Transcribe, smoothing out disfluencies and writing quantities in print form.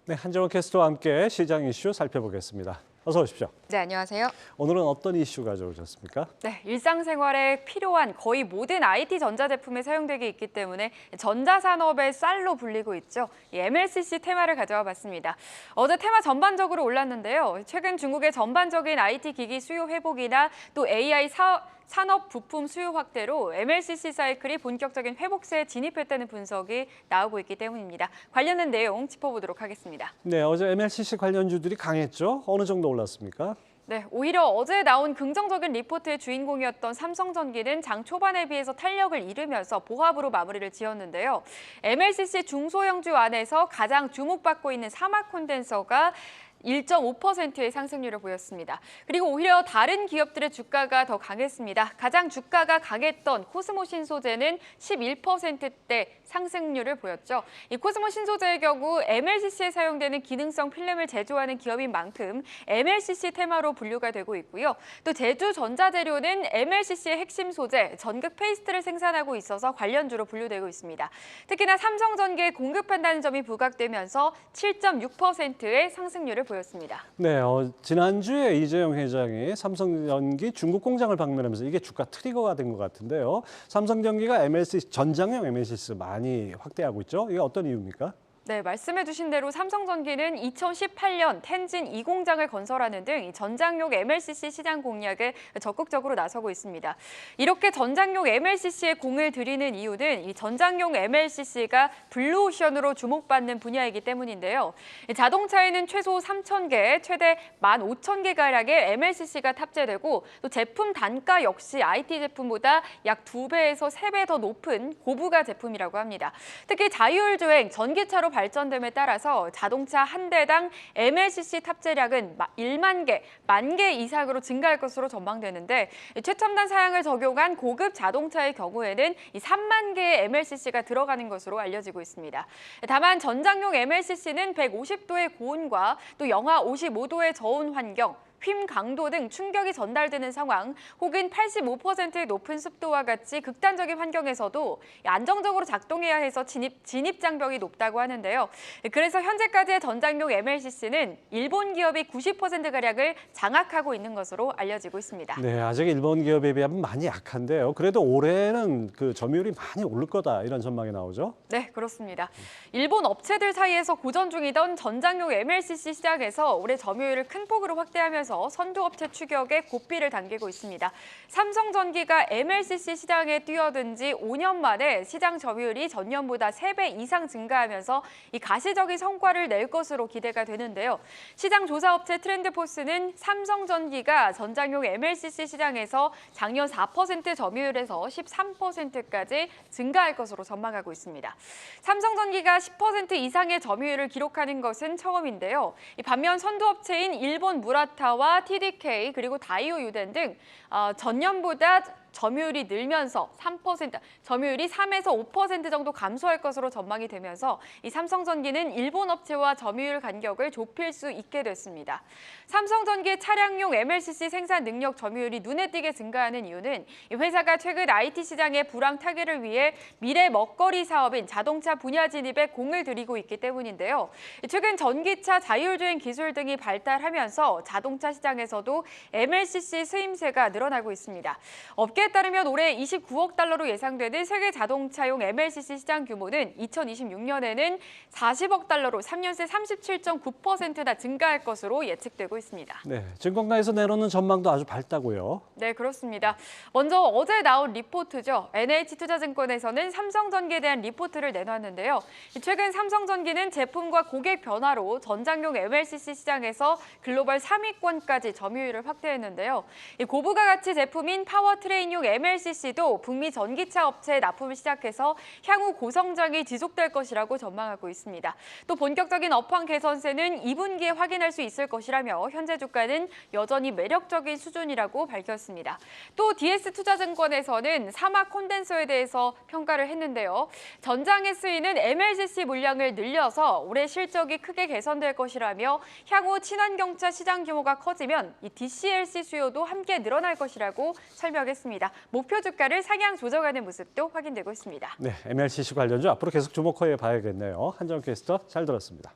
네, 한정원 캐스터와 함께 시장 이슈 살펴보겠습니다. 어서 오십시오. 네, 안녕하세요. 오늘은 어떤 이슈 가져오셨습니까? 네, 일상생활에 필요한 거의 모든 IT 전자제품에 사용되고 있기 때문에 전자산업의 쌀로 불리고 있죠. 이 MLCC 테마를 가져와 봤습니다. 어제 테마 전반적으로 올랐는데요. 최근 중국의 전반적인 IT 기기 수요 회복이나 또 AI 산업 부품 수요 확대로 MLCC 사이클이 본격적인 회복세에 진입했다는 분석이 나오고 있기 때문입니다. 관련된 내용 짚어보도록 하겠습니다. 네, 어제 MLCC 관련주들이 강했죠? 어느 정도 올랐습니까? 네, 오히려 어제 나온 긍정적인 리포트의 주인공이었던 삼성전기는 장 초반에 비해서 탄력을 잃으면서 보합으로 마무리를 지었는데요. MLCC 중소형주 안에서 가장 주목받고 있는 사막 콘덴서가 1.5%의 상승률을 보였습니다. 그리고 오히려 다른 기업들의 주가가 더 강했습니다. 가장 주가가 강했던 코스모 신소재는 11%대 상승률을 보였죠. 이 코스모 신소재의 경우 MLCC에 사용되는 기능성 필름을 제조하는 기업인 만큼 MLCC 테마로 분류가 되고 있고요. 또 제주전자재료는 MLCC의 핵심 소재, 전극 페이스트를 생산하고 있어서 관련주로 분류되고 있습니다. 특히나 삼성전기에 공급한다는 점이 부각되면서 7.6%의 상승률을 보였습니다. 네, 지난주에 이재용 회장이 삼성전기 중국 공장을 방문하면서 이게 주가 트리거가 된 것 같은데요. 삼성전기가 MLCC, 전장용 MLCC 많이 확대하고 있죠. 이게 어떤 이유입니까? 네, 말씀해 주신 대로 삼성전기는 2018년 텐진 2공장을 건설하는 등 전장용 MLCC 시장 공략에 적극적으로 나서고 있습니다. 이렇게 전장용 MLCC에 공을 들이는 이유는 이 전장용 MLCC가 블루오션으로 주목받는 분야이기 때문인데요. 자동차에는 최소 3,000개, 최대 15,000개가량의 MLCC가 탑재되고 또 제품 단가 역시 IT 제품보다 약 2배에서 3배 더 높은 고부가 제품이라고 합니다. 특히 자율주행, 전기차로 발전됨에 따라서 자동차 한 대당 MLCC 탑재량은 1만 개, 10,000개 이상으로 증가할 것으로 전망되는데 최첨단 사양을 적용한 고급 자동차의 경우에는 3만 개의 MLCC가 들어가는 것으로 알려지고 있습니다. 다만 전장용 MLCC는 150도의 고온과 또 영하 55도의 저온 환경, 휨 강도 등 충격이 전달되는 상황 혹은 85%의 높은 습도와 같이 극단적인 환경에서도 안정적으로 작동해야 해서 진입 장벽이 높다고 하는데요. 그래서 현재까지의 전장용 MLCC는 일본 기업이 90%가량을 장악하고 있는 것으로 알려지고 있습니다. 네, 아직 일본 기업에 비하면 많이 약한데요. 그래도 올해는 그 점유율이 많이 오를 거다 이런 전망이 나오죠? 네, 그렇습니다. 일본 업체들 사이에서 고전 중이던 전장용 MLCC 시장에서 올해 점유율을 큰 폭으로 확대하면서 선두업체 추격에 고삐를 당기고 있습니다. 삼성전기가 MLCC 시장에 뛰어든 지 5년 만에 시장 점유율이 전년보다 3배 이상 증가하면서 이 가시적인 성과를 낼 것으로 기대가 되는데요. 시장 조사업체 트렌드포스는 삼성전기가 전장용 MLCC 시장에서 작년 4% 점유율에서 13%까지 증가할 것으로 전망하고 있습니다. 삼성전기가 10% 이상의 점유율을 기록하는 것은 처음인데요. 반면 선두업체인 일본 무라타와 TDK 그리고 다이오 유덴 등 전년보다 점유율이 늘면서 3%, 점유율이 3에서 5% 정도 감소할 것으로 전망이 되면서 이 삼성전기는 일본 업체와 점유율 간격을 좁힐 수 있게 됐습니다. 삼성전기의 차량용 MLCC 생산 능력 점유율이 눈에 띄게 증가하는 이유는 이 회사가 최근 IT 시장의 불황 타개를 위해 미래 먹거리 사업인 자동차 분야 진입에 공을 들이고 있기 때문인데요. 최근 전기차 자율주행 기술 등이 발달하면서 자동차 시장에서도 MLCC 수임세가 늘어나고 있습니다. 업계에 따르면 올해 29억 달러로 예상되는 세계 자동차용 MLCC 시장 규모는 2026년에는 40억 달러로 3년 새 37.9%나 증가할 것으로 예측되고 있습니다. 네, 증권가에서 내놓는 전망도 아주 밝다고요. 네, 그렇습니다. 먼저 어제 나온 리포트죠. NH투자증권에서는 삼성전기에 대한 리포트를 내놨는데요. 최근 삼성전기는 제품과 고객 변화로 전장용 MLCC 시장에서 글로벌 3위권까지 점유율을 확대했는데요. 이 고부가 가치 제품인 파워트레인용 MLCC도 북미 전기차 업체에 납품을 시작해서 향후 고성장이 지속될 것이라고 전망하고 있습니다. 또 본격적인 업황 개선세는 2분기에 확인할 수 있을 것이라며 현재 주가는 여전히 매력적인 수준이라고 밝혔습니다. 또 DS투자증권에서는 사막 콘덴서에 대해서 평가를 했는데요. 전장에 쓰이는 MLCC 물량을 늘려서 올해 실적이 크게 개선될 것이라며 향후 친환경차 시장 규모가 커지면 이 DCLC 수요도 함께 늘어날 것이라고 설명했습니다. 목표 주가를 상향 조정하는 모습도 확인되고 있습니다. 네, MLCC 관련주 앞으로 계속 주목해 봐야겠네요. 한정원 캐스터 잘 들었습니다.